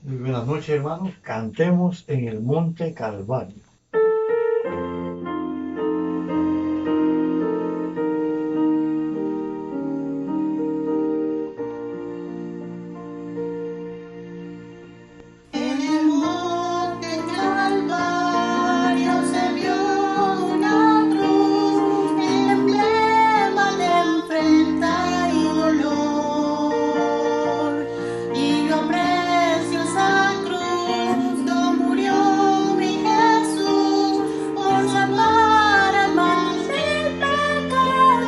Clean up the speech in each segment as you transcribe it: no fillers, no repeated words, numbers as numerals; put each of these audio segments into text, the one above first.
Muy buenas noches, hermanos. Cantemos en el Monte Calvario. En el monte Calvario se vio una cruz, el emblema de enfrenta y dolor. Y yo aprecio esa cruz, no murió mi Jesús, por salvar al mal sin pecador.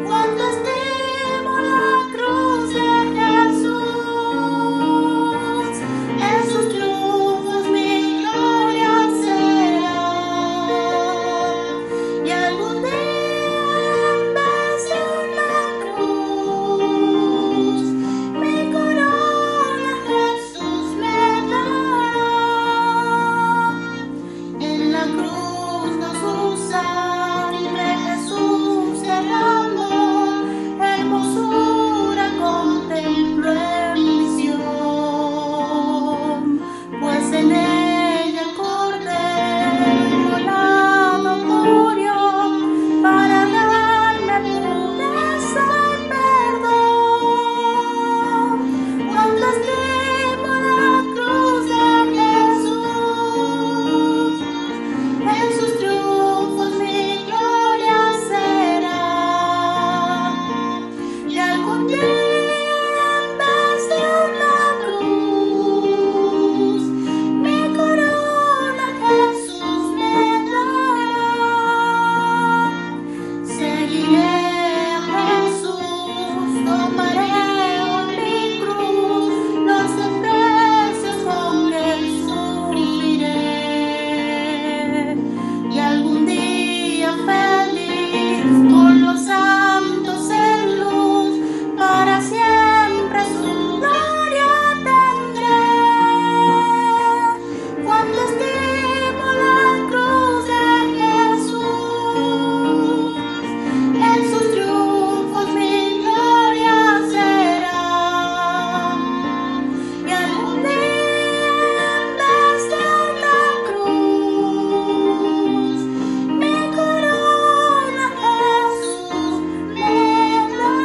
Cuando estimo la cruz de Jesús, en sus triunfos mi gloria será. Y algún día en vez de una cruz, mi corona Jesús me dará. En la cruz de su sangre Jesús derramó, hermosura contempló en visión, pues en ella el Cordero inmolado murió para darme pureza y perdón. Cuando estimo la cruz de Jesús, en sus triunfos mi gloria será. Y algún día en vez de una cruz, mi corona Jesús me dará. Seguiré a Jesús, tomaré hoy mi cruz, los desprecios con que sufriré. Y algún día feliz con los santos en luz, para siempre su gloria tendré. Cuando estimo la cruz de Jesús, en sus triunfos mi gloria será. Y algún día en vez de una cruz, mi corona Jesús me dará.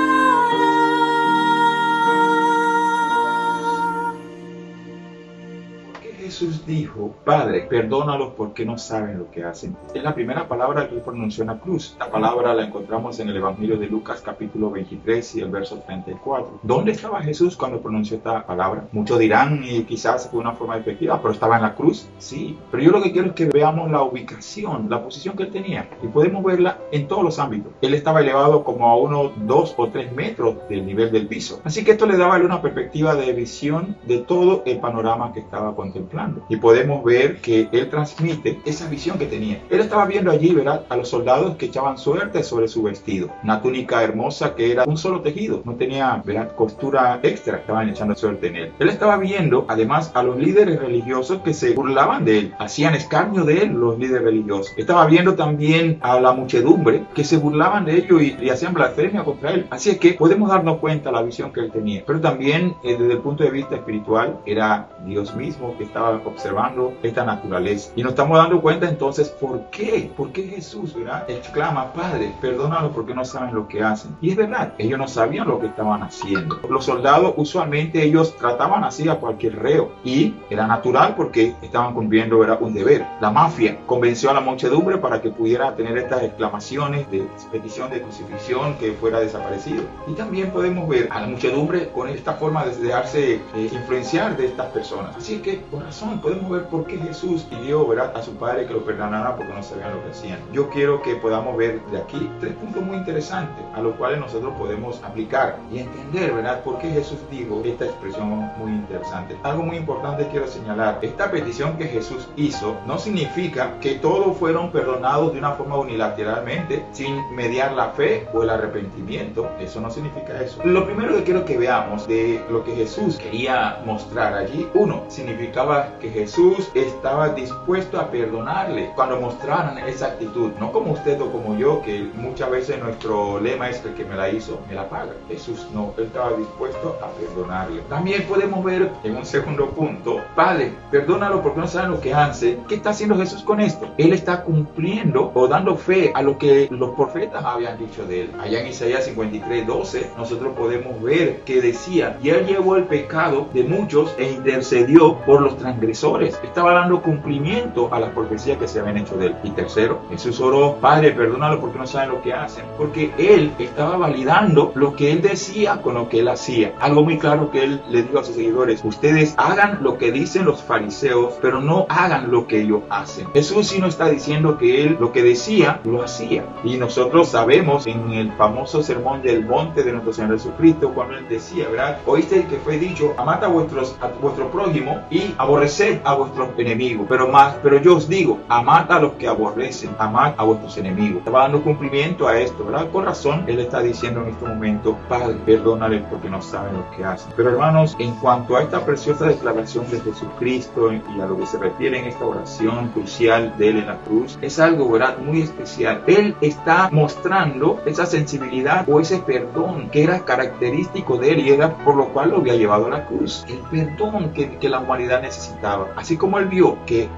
Que Jesús dijo: Padre, perdónalos porque no saben lo que hacen. Es la primera palabra que él pronunció en la cruz. La palabra la encontramos en el Evangelio de Lucas capítulo 23 y el verso 34. ¿Dónde estaba Jesús cuando pronunció esta palabra? Muchos dirán, y quizás fue una forma despectiva, pero estaba en la cruz. Sí, pero yo lo que quiero es que veamos la ubicación, la posición que él tenía, y podemos verla en todos los ámbitos. Él estaba elevado como a unos 2 o 3 metros del nivel del piso, así que esto le daba a él una perspectiva de visión de todo el panorama que estaba contemplando, y podemos ver que él transmite esa visión que tenía. Él estaba viendo allí, ¿verdad?, a los soldados que echaban suerte sobre su vestido, una túnica hermosa que era un solo tejido, no tenía, ¿verdad?, costura extra, estaban echando suerte en él. Él estaba viendo además a los líderes religiosos que se burlaban de él, hacían escarnio de él los líderes religiosos. Estaba viendo también a la muchedumbre que se burlaban de ello y hacían blasfemia contra él. Así es que podemos darnos cuenta de la visión que él tenía. Pero también desde el punto de vista espiritual era Dios mismo que estaba observando esta naturaleza. Y nos estamos dando cuenta entonces ¿por qué? ¿Por qué Jesús, ¿verdad?, exclama: Padre, perdónalo porque no saben lo que hacen? Y es verdad, ellos no sabían lo que estaban haciendo. Los soldados usualmente ellos trataban así a cualquier reo, y era natural porque estaban cumpliendo, ¿verdad?, un deber. La mafia convenció a la muchedumbre para que pudiera tener estas exclamaciones de petición de crucifixión, que fuera desaparecido. Y también podemos ver a la muchedumbre con esta forma de dejarse influenciar de estas personas. Así que por razón podemos ver por qué Jesús pidió, ¿verdad?, a su Padre que lo perdonara porque no sabían lo que hacían. Yo quiero que podamos ver de aquí 3 puntos muy interesantes a los cuales nosotros podemos aplicar y entender, ¿verdad?, por qué Jesús dijo esta expresión muy interesante. Algo muy importante quiero señalar: esta petición que Jesús hizo no significa que todos fueron perdonados de una forma unilateralmente, sin mediar la fe o el arrepentimiento. Eso no significa eso. Lo primero que quiero que veamos de lo que Jesús quería mostrar allí, uno, significaba que Jesús estaba dispuesto a perdonarle cuando mostraran esa actitud. No como usted o como yo, que muchas veces nuestro lema es: el que me la hizo, me la paga. Jesús no, él estaba dispuesto a perdonarle. También podemos ver en un segundo punto: Padre, perdónalo porque no saben lo que hacen. ¿Qué está haciendo Jesús con esto? Él está cumpliendo o dando fe a lo que los profetas habían dicho de él. Allá en Isaías 53:12 nosotros podemos ver que decía: y él llevó el pecado de muchos e intercedió por los transgresores. Estaba dando cumplimiento a las profecías que se habían hecho de él. Y tercero, Jesús oró: Padre, perdónalo porque no saben lo que hacen. Porque él estaba validando lo que él decía con lo que él hacía. Algo muy claro que él le dijo a sus seguidores: ustedes hagan lo que dicen los fariseos, pero no hagan lo que ellos hacen. Jesús sí no está diciendo que él lo que decía, lo hacía. Y nosotros sabemos en el famoso sermón del monte de nuestro Señor Jesucristo, cuando él decía, ¿verdad? Oíste que fue dicho: amad a vuestro prójimo y aborreced a vuestros enemigos. Pero yo os digo, amad a los que aborrecen, amad a vuestros enemigos. Estaba dando cumplimiento a esto, ¿verdad? Con razón, él está diciendo en este momento: Padre, perdónales porque no saben lo que hacen. Pero hermanos, en cuanto a esta preciosa declaración de Jesucristo y a lo que se refiere en esta oración crucial de él en la cruz, es algo, ¿verdad?, muy especial. Él está mostrando esa sensibilidad o ese perdón que era característico de él y era por lo cual lo había llevado a la cruz. El perdón que la humanidad necesitaba. Así como él vio que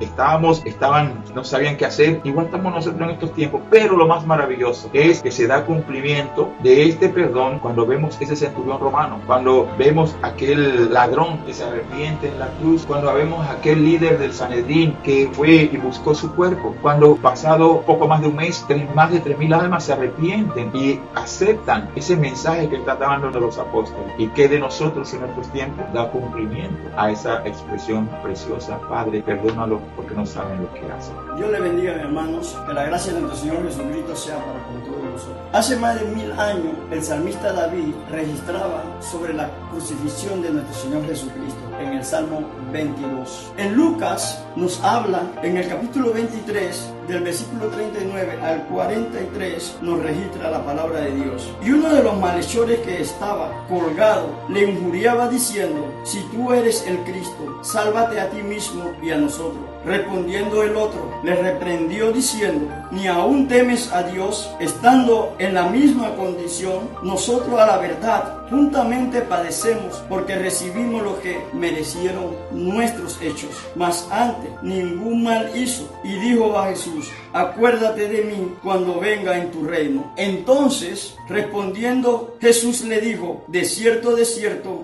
no sabían qué hacer, igual estamos nosotros en estos tiempos. Pero lo más maravilloso es que se da cumplimiento de este perdón cuando vemos ese centurión romano, cuando vemos aquel ladrón que se arrepiente en la cruz, cuando vemos aquel líder del Sanedrín que fue y buscó su cuerpo, cuando pasado poco más de un mes, más de 3,000 almas se arrepienten y aceptan ese mensaje que está dando los apóstoles, y que de nosotros en nuestros tiempos da cumplimiento a esa expresión preciosa: Padre, perdónalo porque no saben lo que hacen. Dios le bendiga, mis hermanos, que la gracia de nuestro Señor Jesucristo sea para con todos nosotros. Hace más de 1000 años el salmista David registraba sobre la crucifixión de nuestro Señor Jesucristo en el Salmo 22. En Lucas nos habla en el capítulo 23, del versículo 39 al 43, nos registra la palabra de Dios. Y uno de los malhechores que estaba colgado le injuriaba diciendo: si tú eres el Cristo, sálvate a ti mismo y a nosotros. Respondiendo el otro, le reprendió diciendo: ¿ni aún temes a Dios, estando en la misma condición? Nosotros, a la verdad, juntamente padecemos, porque recibimos lo que merecieron nuestros hechos. Mas antes ningún mal hizo. Y dijo a Jesús: acuérdate de mí cuando venga en tu reino. Entonces, respondiendo, Jesús le dijo: de cierto,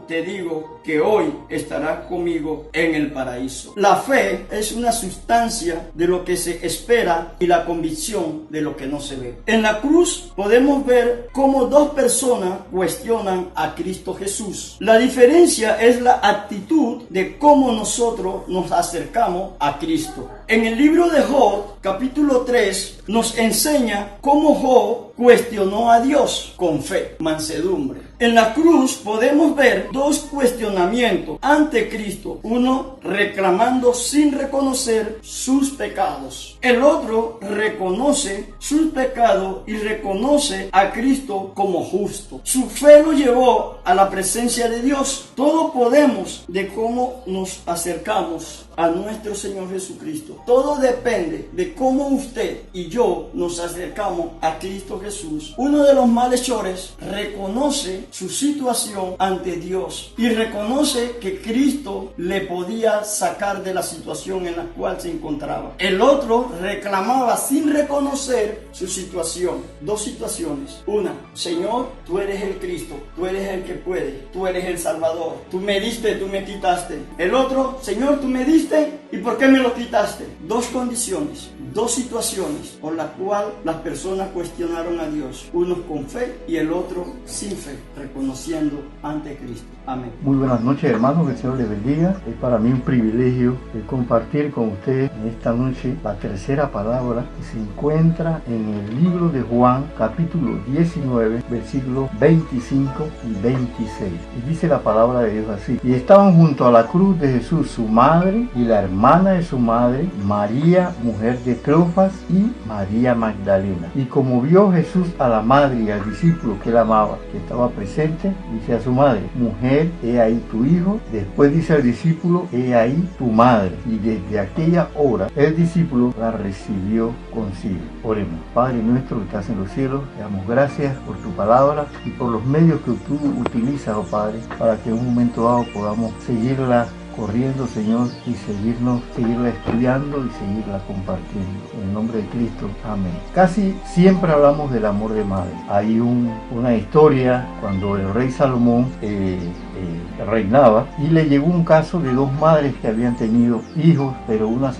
te digo que hoy estarás conmigo en el paraíso. La fe es una sustancia de lo que se espera y la convicción de lo que no se ve. En la cruz podemos ver cómo dos personas cuestionan a Cristo Jesús. La diferencia es la actitud de cómo nosotros nos acercamos a Cristo. En el libro de Job, capítulo 3, nos enseña cómo Job cuestionó a Dios con fe, mansedumbre. En la cruz podemos ver dos cuestionamientos ante Cristo. Uno reclamando sin reconocer sus pecados. El otro reconoce sus pecados y reconoce a Cristo como justo. Su fe lo llevó a la presencia de Dios. Todo podemos de cómo nos acercamos a nuestro Señor Jesucristo. Todo depende de cómo usted y yo nos acercamos a Cristo Jesús. Uno de los malhechores reconoce su situación ante Dios y reconoce que Cristo le podía sacar de la situación en la cual se encontraba. El otro reclamaba sin reconocer su situación. Dos situaciones. Una: Señor, tú eres el Cristo, tú eres el que puede, tú eres el Salvador, tú me diste, tú me quitaste. El otro: Señor, tú me diste, ¿y por qué me lo quitaste? Dos condiciones, dos situaciones por las cuales las personas cuestionaron a Dios. Uno con fe y el otro sin fe, reconociendo ante Cristo. Amén. Muy buenas noches, hermanos, que el Señor les bendiga. Es para mí un privilegio compartir con ustedes en esta noche la tercera palabra que se encuentra en el libro de Juan, capítulo 19, versículos 25 y 26. Y dice la palabra de Dios así: y estaban junto a la cruz de Jesús su madre y la hermana de su madre, María, mujer de Cleofas, Cleofas y María Magdalena. Y como vio Jesús a la madre y al discípulo que él amaba, que estaba presente, dice a su madre: mujer, he ahí tu hijo. Después dice al discípulo: he ahí tu madre. Y desde aquella hora el discípulo la recibió consigo. Oremos. Padre nuestro que estás en los cielos, te damos gracias por tu palabra y por los medios que tú utilizas, oh Padre, para que en un momento dado podamos seguirla corriendo, Señor, y seguirla estudiando y seguirla compartiendo. En el nombre de Cristo, amén. Casi siempre hablamos del amor de madre. Hay una historia cuando el rey Salomón reinaba, y le llegó un caso de dos madres que habían tenido hijos, pero una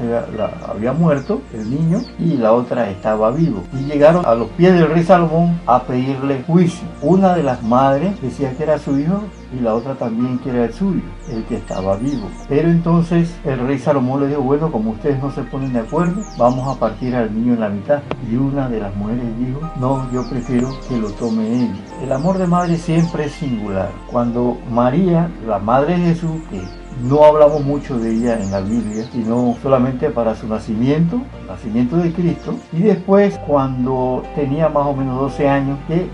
había muerto, el niño, y la otra estaba vivo, y llegaron a los pies del rey Salomón a pedirle juicio. Una de las madres decía que era su hijo y la otra también que era el suyo, el que estaba vivo. Pero entonces el rey Salomón le dijo: bueno, como ustedes no se ponen de acuerdo, vamos a partir al niño en la mitad. Y una de las mujeres dijo: no, yo prefiero que lo tome ella. El amor de madre siempre es singular. Cuando María, la madre de Jesús, que no hablamos mucho de ella en la Biblia, sino solamente para su nacimiento de Cristo, y después cuando tenía más o menos 12 años, que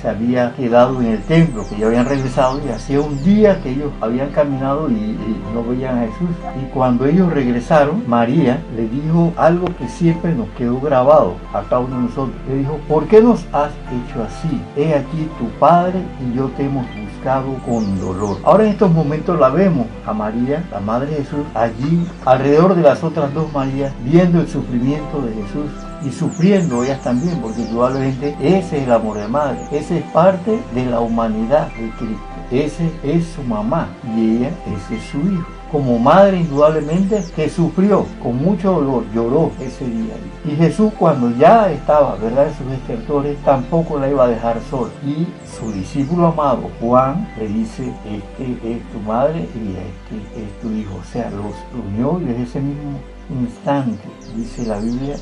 se había quedado en el templo, que ya habían regresado, y hacía un día que ellos habían caminado y no veían a Jesús. Y cuando ellos regresaron, María le dijo algo que siempre nos quedó grabado a cada uno de nosotros. Le dijo: ¿por qué nos has hecho así? He aquí tu padre y yo te hemos buscado con dolor. Ahora en estos momentos la vemos a María, la madre de Jesús, allí alrededor de las otras dos Marías, viendo el sufrimiento de Jesús y sufriendo ellas también, porque indudablemente ese es el amor de madre, ese es parte de la humanidad de Cristo, ese es su mamá y ella, ese es su hijo. Como madre, indudablemente, que sufrió con mucho dolor, lloró ese día. Y Jesús, cuando ya estaba, ¿verdad?, en sus estertores, tampoco la iba a dejar sola. Y su discípulo amado, Juan, le dice: este es tu madre y este es tu hijo. O sea, los unió, y desde ese mismo instante, dice la Biblia,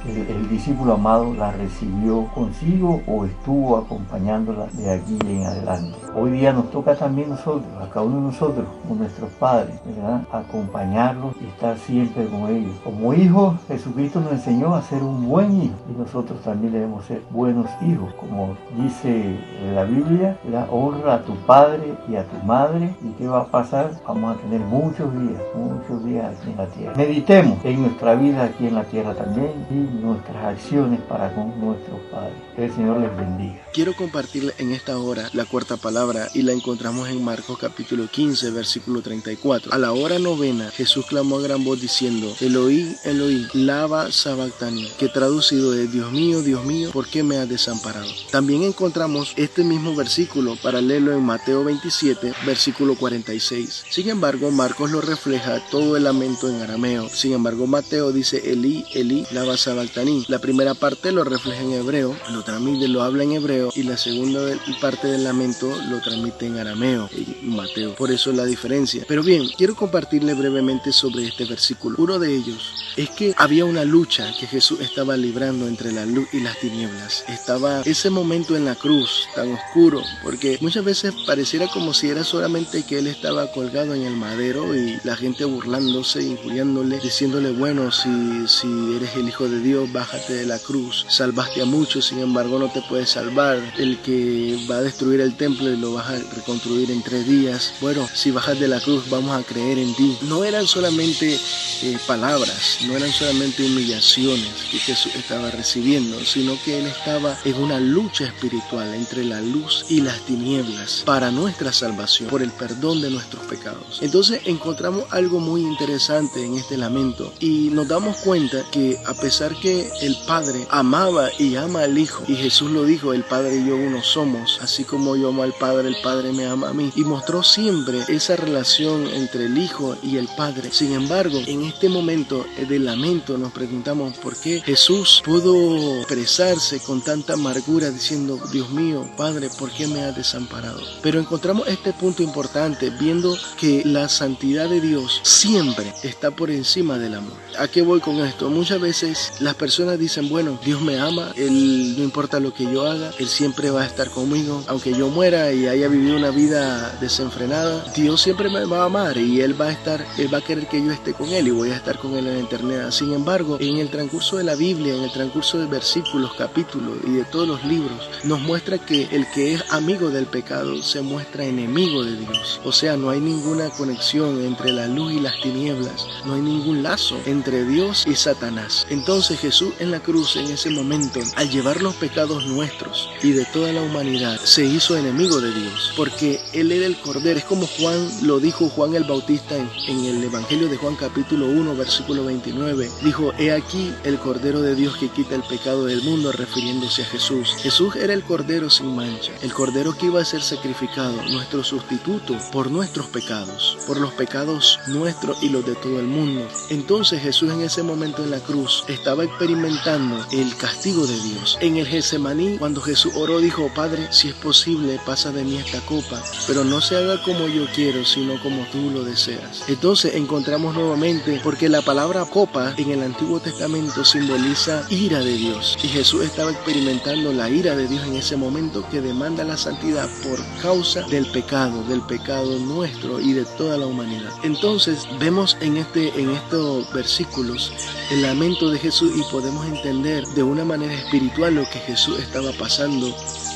el discípulo amado la recibió consigo o estuvo acompañándola de aquí en adelante. Hoy día nos toca también nosotros, a cada uno de nosotros, con nuestros padres, ¿verdad?, acompañarlos y estar siempre con ellos. Como hijos, Jesucristo nos enseñó a ser un buen hijo, y nosotros también debemos ser buenos hijos. Como dice la Biblia, ¿verdad?, honra a tu padre y a tu madre. ¿Y qué va a pasar? Vamos a tener muchos días aquí en la tierra. Meditemos en nuestra vida aquí en la tierra también y nuestras acciones para con nuestros padres. Que el Señor les bendiga. Quiero compartirle en esta hora la cuarta palabra, y la encontramos en Marcos capítulo 15, versículo 34. A la hora novena, Jesús clamó a gran voz diciendo: Eloí, Eloí, lama sabactani, que traducido es: Dios mío, ¿por qué me has desamparado? También encontramos este mismo versículo paralelo en Mateo 27, versículo 46. Sin embargo, Marcos lo refleja todo el lamento en arameo. Sin embargo, Mateo dice: Elí, Elí, lama sabactani. La primera parte lo refleja en hebreo, lo habla en hebreo, y la segunda parte del lamento lo transmite en arameo, en Mateo. Por eso la diferencia. Pero bien, quiero compartirle brevemente sobre este versículo. Uno de ellos es que había una lucha que Jesús estaba librando entre la luz y las tinieblas. Estaba ese momento en la cruz tan oscuro, porque muchas veces pareciera como si era solamente que él estaba colgado en el madero y la gente burlándose, injuriándole, diciéndole: bueno, si eres el Hijo de Dios, bájate de la cruz, salvaste a muchos, sin embargo no te puedes salvar, el que va a destruir el templo y lo vas a reconstruir en 3 días, bueno, si bajas de la cruz vamos a creer en ti. No eran solamente palabras, no eran solamente humillaciones que Jesús estaba recibiendo, sino que él estaba en una lucha espiritual entre la luz y las tinieblas para nuestra salvación, por el perdón de nuestros pecados. Entonces encontramos algo muy interesante en este lamento, y nos damos cuenta que a pesar que el Padre amaba y ama al Hijo, y Jesús lo dijo: el Padre y yo uno somos, así como yo amo al Padre, el Padre me ama a mí, y mostró siempre esa relación entre el Hijo y el Padre. Sin embargo, en este momento del lamento nos preguntamos por qué Jesús pudo expresarse con tanta amargura diciendo: Dios mío, Padre, ¿por qué me has desamparado? Pero encontramos este punto importante, viendo que la santidad de Dios siempre está por encima forma del amor. ¿A qué voy con esto? Muchas veces las personas dicen, bueno, Dios me ama, Él no importa lo que yo haga, Él siempre va a estar conmigo, aunque yo muera y haya vivido una vida desenfrenada, Dios siempre me va a amar y Él va a querer que yo esté con Él y voy a estar con Él en la eternidad. Sin embargo, en el transcurso de la Biblia, en el transcurso de versículos, capítulos y de todos los libros, nos muestra que el que es amigo del pecado se muestra enemigo de Dios. O sea, no hay ninguna conexión entre la luz y las tinieblas, no hay ningún lazo entre Dios y Satanás. Entonces Jesús en la cruz, en ese momento, al llevar los pecados nuestros y de toda la humanidad, se hizo enemigo de Dios, porque Él era el Cordero. Es como Juan lo dijo, Juan el Bautista en el Evangelio de Juan capítulo 1 versículo 29, dijo: he aquí el Cordero de Dios que quita el pecado del mundo, refiriéndose a Jesús. Jesús era el Cordero sin mancha, el Cordero que iba a ser sacrificado, nuestro sustituto por nuestros pecados, por los pecados nuestros y los de todo el mundo. Entonces Jesús en ese momento en la cruz estaba experimentando el castigo de Dios. En el Getsemaní, cuando Jesús oró, dijo: Padre, si es posible, pasa de mí esta copa, pero no se haga como yo quiero, sino como tú lo deseas. Entonces encontramos nuevamente, porque la palabra copa en el Antiguo Testamento simboliza ira de Dios, y Jesús estaba experimentando la ira de Dios en ese momento, que demanda la santidad por causa del pecado nuestro y de toda la humanidad. Entonces vemos en estos versículos el lamento de Jesús y podemos entender de una manera espiritual lo que Jesús estaba pasando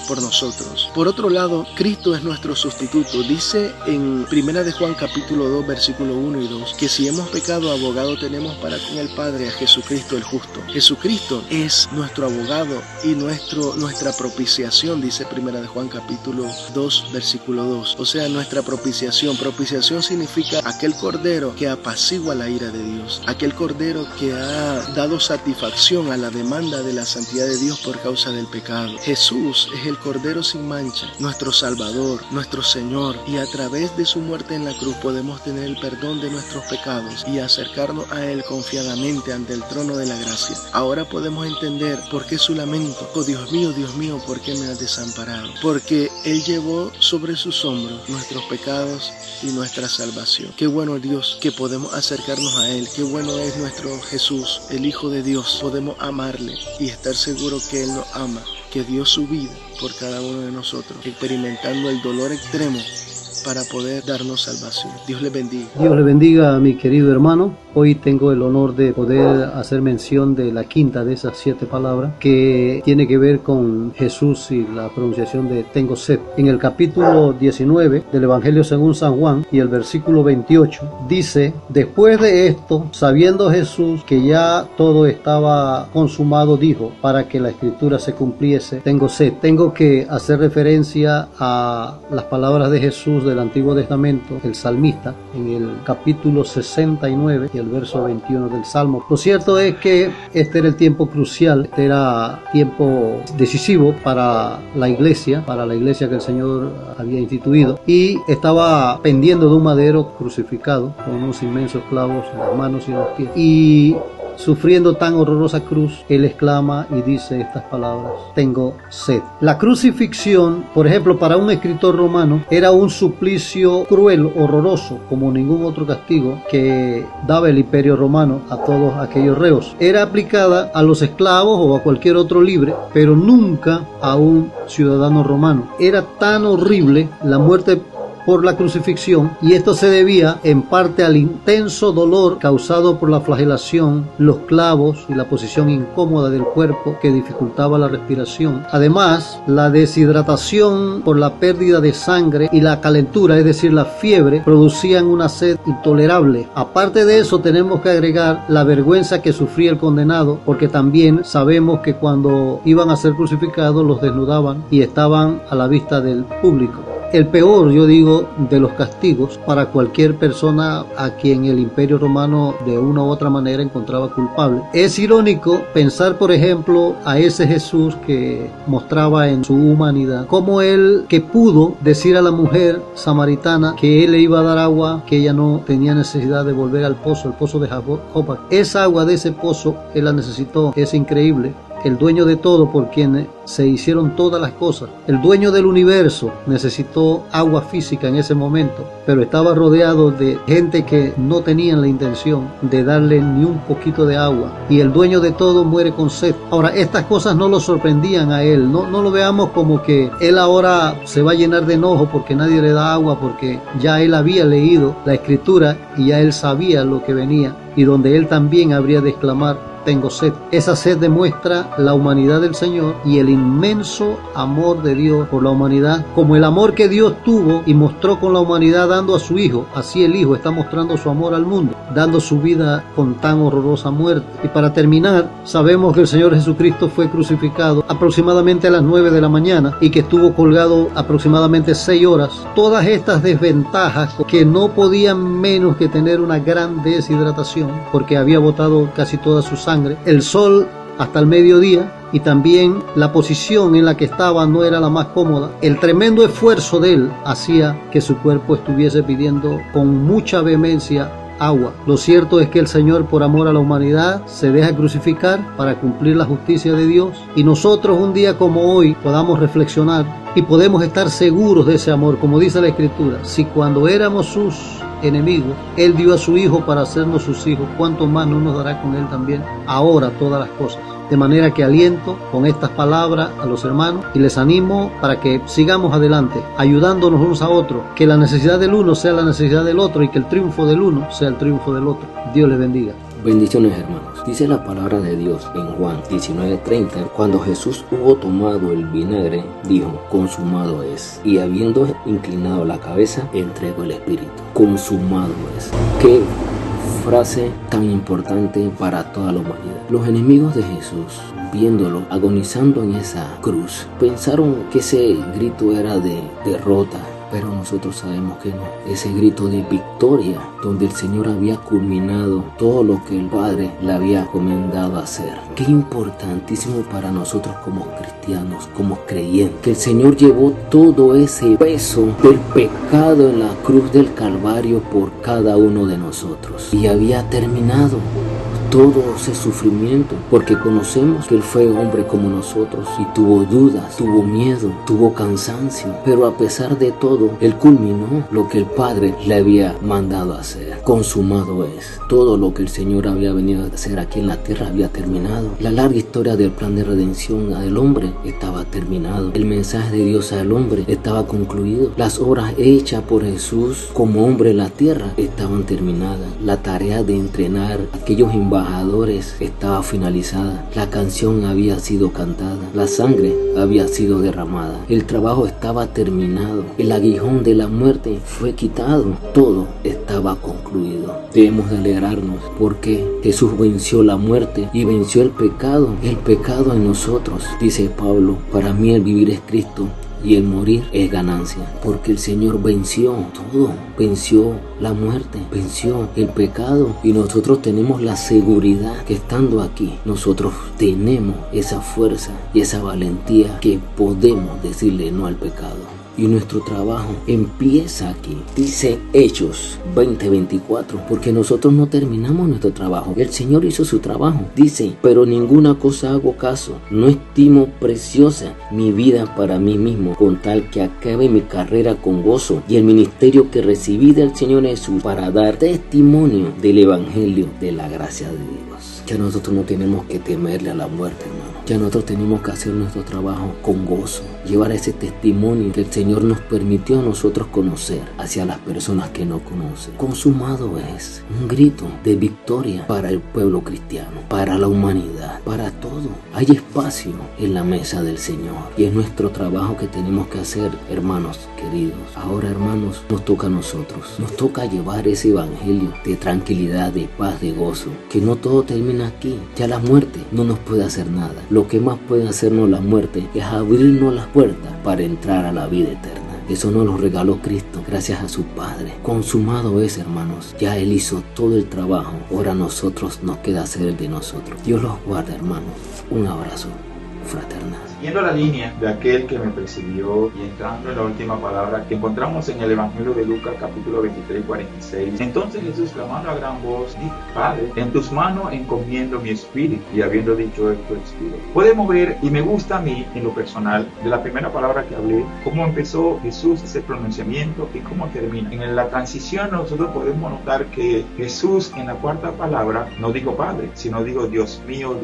por nosotros. Por otro lado, Cristo es nuestro sustituto. Dice en 1 de Juan capítulo 2 versículo 1 y 2 que si hemos pecado, abogado tenemos para con el Padre, a Jesucristo el justo. Jesucristo es nuestro abogado y nuestra propiciación, dice 1 de Juan capítulo 2 versículo 2. O sea, nuestra propiciación. Propiciación significa aquel cordero que apacigua la ira de Dios, aquel cordero que ha dado satisfacción a la demanda de la santidad de Dios por causa del pecado. Jesús es el Cordero sin mancha, nuestro Salvador, nuestro Señor, y a través de su muerte en la cruz podemos tener el perdón de nuestros pecados y acercarnos a Él confiadamente ante el trono de la gracia. Ahora podemos entender por qué su lamento: oh Dios mío, ¿por qué me has desamparado? Porque Él llevó sobre sus hombros nuestros pecados y nuestra salvación. Qué bueno Dios que podemos acercarnos a Él, qué bueno es nuestro Jesús, el Hijo de Dios. Podemos amarle y estar seguros que Él nos ama, que dio su vida por cada uno de nosotros, experimentando el dolor extremo para poder darnos salvación. Dios les bendiga. Dios le bendiga a mi querido hermano. Hoy tengo el honor de poder hacer mención de la quinta de esas 7 palabras, que tiene que ver con Jesús y la pronunciación de tengo sed. En el capítulo 19 del Evangelio según San Juan y el versículo 28 dice: después de esto, sabiendo Jesús que ya todo estaba consumado, dijo, para que la escritura se cumpliese, tengo sed. Tengo que hacer referencia a las palabras de Jesús del Antiguo Testamento, el salmista, en el capítulo 69 y el verso 21 del Salmo. Lo cierto es que este era el tiempo crucial, este era tiempo decisivo para la iglesia que el Señor había instituido, y estaba pendiendo de un madero crucificado con unos inmensos clavos en las manos y en los pies, y sufriendo tan horrorosa cruz, Él exclama y dice estas palabras: tengo sed. La crucifixión, por ejemplo, para un escritor romano, era un suplicio cruel, horroroso, como ningún otro castigo que daba el Imperio Romano a todos aquellos reos. Era aplicada a los esclavos o a cualquier otro libre, pero nunca a un ciudadano romano. Era tan horrible la muerte por la crucifixión, y esto se debía en parte al intenso dolor causado por la flagelación, los clavos y la posición incómoda del cuerpo que dificultaba la respiración. Además, la deshidratación por la pérdida de sangre y la calentura, es decir, la fiebre, producían una sed intolerable. Aparte de eso, tenemos que agregar la vergüenza que sufría el condenado, porque también sabemos que cuando iban a ser crucificados los desnudaban y estaban a la vista del público. El peor, yo digo, de los castigos para cualquier persona a quien el Imperio Romano de una u otra manera encontraba culpable. Es irónico pensar, por ejemplo, a ese Jesús que mostraba en su humanidad, como Él que pudo decir a la mujer samaritana que Él le iba a dar agua, que ella no tenía necesidad de volver al pozo, el pozo de Joppa. Esa agua de ese pozo Él la necesitó. Es increíble. el dueño de todo, por quien se hicieron todas las cosas. El dueño del universo necesitó agua física en ese momento, pero estaba rodeado de gente que no tenían la intención de darle ni un poquito de agua, y el dueño de todo muere con sed. Ahora, estas cosas no lo sorprendían a él, no lo veamos como que él ahora se va a llenar de enojo porque nadie le da agua, porque ya él había leído la escritura y ya él sabía lo que venía, y donde él también habría de exclamar: tengo sed. Esa sed demuestra la humanidad del Señor y el inmenso amor de Dios por la humanidad, como el amor que Dios tuvo y mostró con la humanidad dando a su Hijo. Así el Hijo está mostrando su amor al mundo, dando su vida con tan horrorosa muerte. Y para terminar, sabemos que el Señor Jesucristo fue crucificado aproximadamente a las 9 de la mañana y que estuvo colgado aproximadamente 6 horas. Todas estas desventajas que no podían menos que tener una gran deshidratación, porque había botado casi toda su sangre, el sol hasta el mediodía, y también la posición en la que estaba no era la más cómoda. El tremendo esfuerzo de él hacía que su cuerpo estuviese pidiendo con mucha vehemencia agua. Lo cierto es que el Señor, por amor a la humanidad, se deja crucificar para cumplir la justicia de Dios, y nosotros un día como hoy podamos reflexionar y podemos estar seguros de ese amor, como dice la Escritura: si cuando éramos sus enemigos Él dio a su Hijo para hacernos sus hijos, ¿cuánto más no nos dará con Él también ahora todas las cosas? De manera que aliento con estas palabras a los hermanos y les animo para que sigamos adelante, ayudándonos unos a otros, que la necesidad del uno sea la necesidad del otro y que el triunfo del uno sea el triunfo del otro. Dios les bendiga. Bendiciones, hermanos. Dice la palabra de Dios en Juan 19:30: cuando Jesús hubo tomado el vinagre, dijo: consumado es. Y habiendo inclinado la cabeza, entregó el espíritu. Consumado es. Qué frase tan importante para toda la humanidad. Los enemigos de Jesús, viéndolo agonizando en esa cruz, pensaron que ese grito era de derrota. Pero nosotros sabemos que no. Ese grito de victoria, donde el Señor había culminado todo lo que el Padre le había comendado hacer. Qué importantísimo para nosotros como cristianos, como creyentes, que el Señor llevó todo ese peso del pecado en la cruz del Calvario por cada uno de nosotros. Y había terminado todo ese sufrimiento, porque conocemos que Él fue hombre como nosotros y tuvo dudas, tuvo miedo, tuvo cansancio, pero a pesar de todo, Él culminó lo que el Padre le había mandado hacer. Consumado es. Todo lo que el Señor había venido a hacer aquí en la tierra había terminado. La larga historia del plan de redención del hombre estaba terminado. El mensaje de Dios al hombre estaba concluido. Las obras hechas por Jesús como hombre en la tierra estaban terminadas. La tarea de entrenar a aquellos embajadores estaba finalizada. La canción había sido cantada. La sangre había sido derramada. El trabajo estaba terminado. El aguijón de la muerte fue quitado. Todo estaba concluido. Debemos de alegrarnos porque Jesús venció la muerte y venció el pecado en nosotros. Dice Pablo: para mí el vivir es Cristo y el morir es ganancia, porque el Señor venció todo, venció la muerte, venció el pecado, y nosotros tenemos la seguridad que estando aquí nosotros tenemos esa fuerza y esa valentía que podemos decirle no al pecado. Y nuestro trabajo empieza aquí. Dice Hechos 20:24, porque nosotros no terminamos nuestro trabajo. El Señor hizo su trabajo. Dice: pero ninguna cosa hago caso, no estimo preciosa mi vida para mí mismo, con tal que acabe mi carrera con gozo y el ministerio que recibí del Señor Jesús, para dar testimonio del evangelio de la gracia de Dios. Ya nosotros no tenemos que temerle a la muerte, hermano. Ya nosotros tenemos que hacer nuestro trabajo con gozo, llevar ese testimonio que el Señor nos permitió a nosotros conocer hacia las personas que no conocen. Consumado es. Un grito de victoria para el pueblo cristiano, para la humanidad, para todo. Hay espacio en la mesa del Señor y es nuestro trabajo que tenemos que hacer, hermanos queridos. Ahora, hermanos, nos toca a nosotros. Nos toca llevar ese evangelio de tranquilidad, de paz, de gozo. Que no todo termina aquí. Ya la muerte no nos puede hacer nada. Lo que más puede hacernos la muerte es abrirnos las puertas para entrar a la vida eterna. Eso nos lo regaló Cristo gracias a su Padre. Consumado es, hermanos. Ya Él hizo todo el trabajo. Ahora a nosotros nos queda hacer el de nosotros. Dios los guarde, hermanos. Un abrazo fraternal. Siguiendo la línea de aquel que me presidió y entrando en la última palabra que encontramos en el Evangelio de Lucas capítulo 23 y 46, entonces Jesús clamando a gran voz dijo: Padre, en tus manos encomiendo mi espíritu. Y habiendo dicho esto, expiró. Podemos ver, y me gusta a mí en lo personal, de la primera palabra que hablé, cómo empezó Jesús ese pronunciamiento y cómo termina. En la transición nosotros podemos notar que Jesús en la cuarta palabra no dijo Padre, sino dijo Dios mío,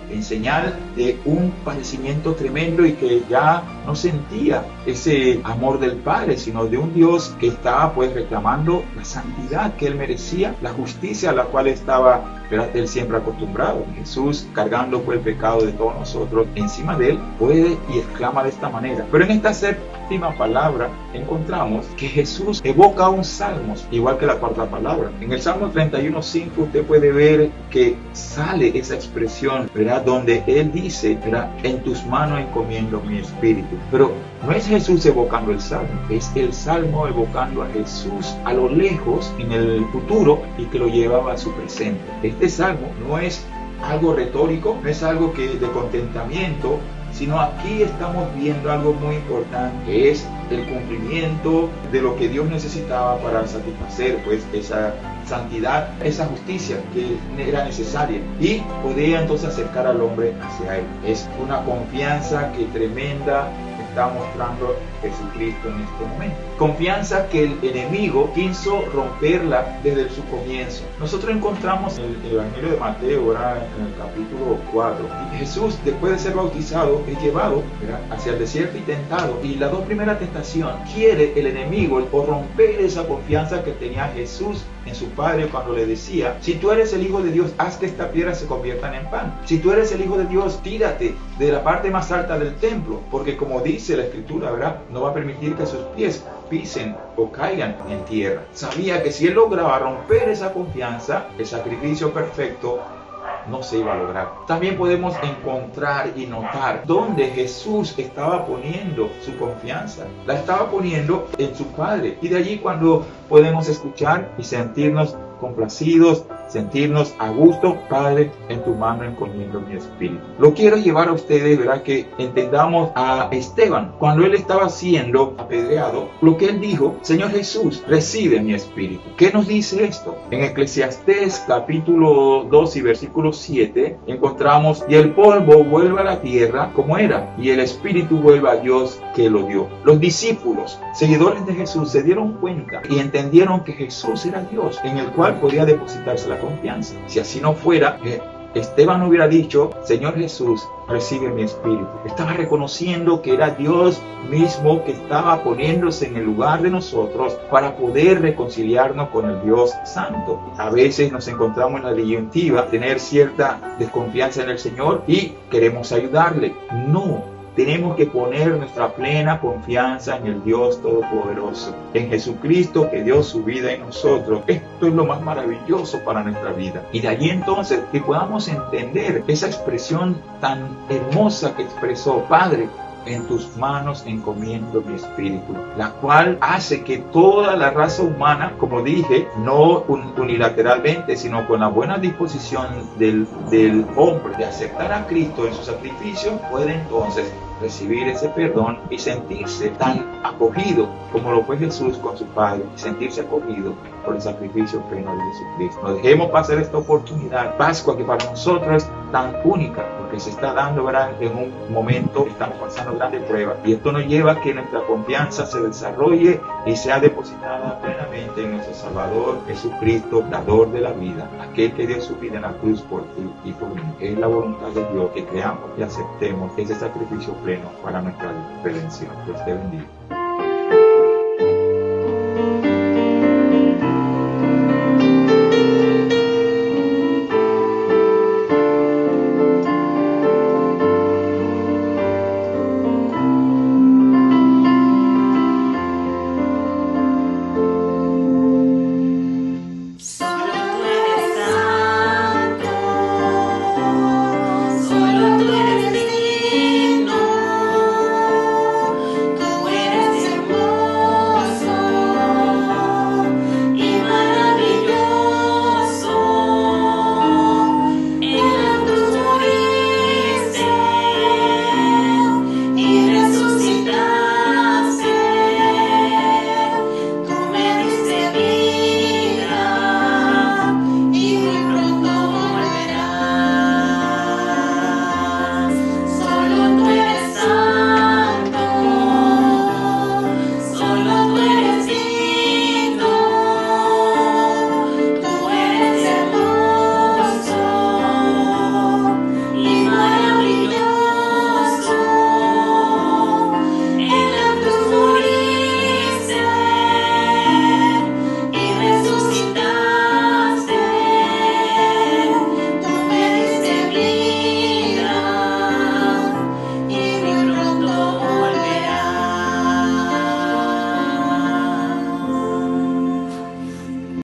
en señal de un padecimiento tremendo y que ya no sentía ese amor del Padre, sino de un Dios que estaba pues reclamando la santidad que él merecía, la justicia a la cual estaba él siempre acostumbrado. Jesús, cargando pues el pecado de todos nosotros encima de él, puede y exclama de esta manera. Pero en esta séptima palabra encontramos que Jesús evoca un salmo, igual que la cuarta palabra. En el Salmo 31:5 usted puede ver que sale esa expresión, ¿verdad? Donde él dice, ¿verdad? En tus manos encomiendo mi espíritu. Pero no es Jesús evocando el salmo, es el salmo evocando a Jesús a lo lejos en el futuro y que lo llevaba a su presente. Este salmo no es algo retórico, no es algo de contentamiento, sino aquí estamos viendo algo muy importante, que es el cumplimiento de lo que Dios necesitaba para satisfacer pues esa santidad, esa justicia que era necesaria y podía entonces acercar al hombre hacia él. Es una confianza que tremenda está mostrando Jesucristo en este momento. Confianza que el enemigo quiso romperla desde su comienzo. Nosotros encontramos en el Evangelio de Mateo, ¿verdad? En el capítulo 4, y Jesús, después de ser bautizado, es llevado, ¿verdad?, hacia el desierto y tentado. Y las dos primeras tentaciones quiere el enemigo por romper esa confianza que tenía Jesús en su Padre cuando le decía: si tú eres el Hijo de Dios, haz que estas piedras se conviertan en pan. Si tú eres el Hijo de Dios, tírate de la parte más alta del templo, porque como dice la Escritura, ¿verdad?, no va a permitir que sus pies pisen o caigan en tierra. Sabía que si él lograba romper esa confianza, el sacrificio perfecto no se iba a lograr. También podemos encontrar y notar dónde Jesús estaba poniendo su confianza. La estaba poniendo en su Padre. Y de allí cuando podemos escuchar y sentirnos complacidos, sentirnos a gusto: Padre, en tu mano encomiendo mi espíritu. Lo quiero llevar a ustedes, ¿verdad?, que entendamos a Esteban. Cuando él estaba siendo apedreado, lo que él dijo: Señor Jesús, recibe mi espíritu. ¿Qué nos dice esto? En Eclesiastés capítulo 2 y versículo 7 encontramos: y el polvo vuelve a la tierra como era, y el espíritu vuelve a Dios que lo dio. Los discípulos, seguidores de Jesús, se dieron cuenta y entendieron que Jesús era Dios, en el cual podía depositarse la confianza. Si así no fuera, Esteban hubiera dicho: Señor Jesús, recibe mi espíritu. Estaba reconociendo que era Dios mismo que estaba poniéndose en el lugar de nosotros para poder reconciliarnos con el Dios Santo. A veces nos encontramos en la disyuntiva, tener cierta desconfianza en el Señor y queremos ayudarle. No. Tenemos que poner nuestra plena confianza en el Dios Todopoderoso, en Jesucristo que dio su vida en nosotros. Esto es lo más maravilloso para nuestra vida. Y de allí entonces que podamos entender esa expresión tan hermosa que expresó: Padre, en tus manos encomiendo mi espíritu, la cual hace que toda la raza humana, como dije, no unilateralmente, sino con la buena disposición del hombre de aceptar a Cristo en su sacrificio, puede entonces recibir ese perdón y sentirse tan acogido como lo fue Jesús con su Padre, y sentirse acogido por el sacrificio pleno de Jesucristo. No dejemos pasar esta oportunidad. Pascua, que para nosotros es tan única, porque se está dando, ¿verdad?, en un momento que estamos pasando grandes pruebas, y esto nos lleva a que nuestra confianza se desarrolle y sea depositada plenamente en nuestro Salvador Jesucristo, dador de la vida, aquel que dio su vida en la cruz por ti y por mí. Es la voluntad de Dios que creamos y aceptemos ese sacrificio pleno para nuestra redención. Dios te bendiga.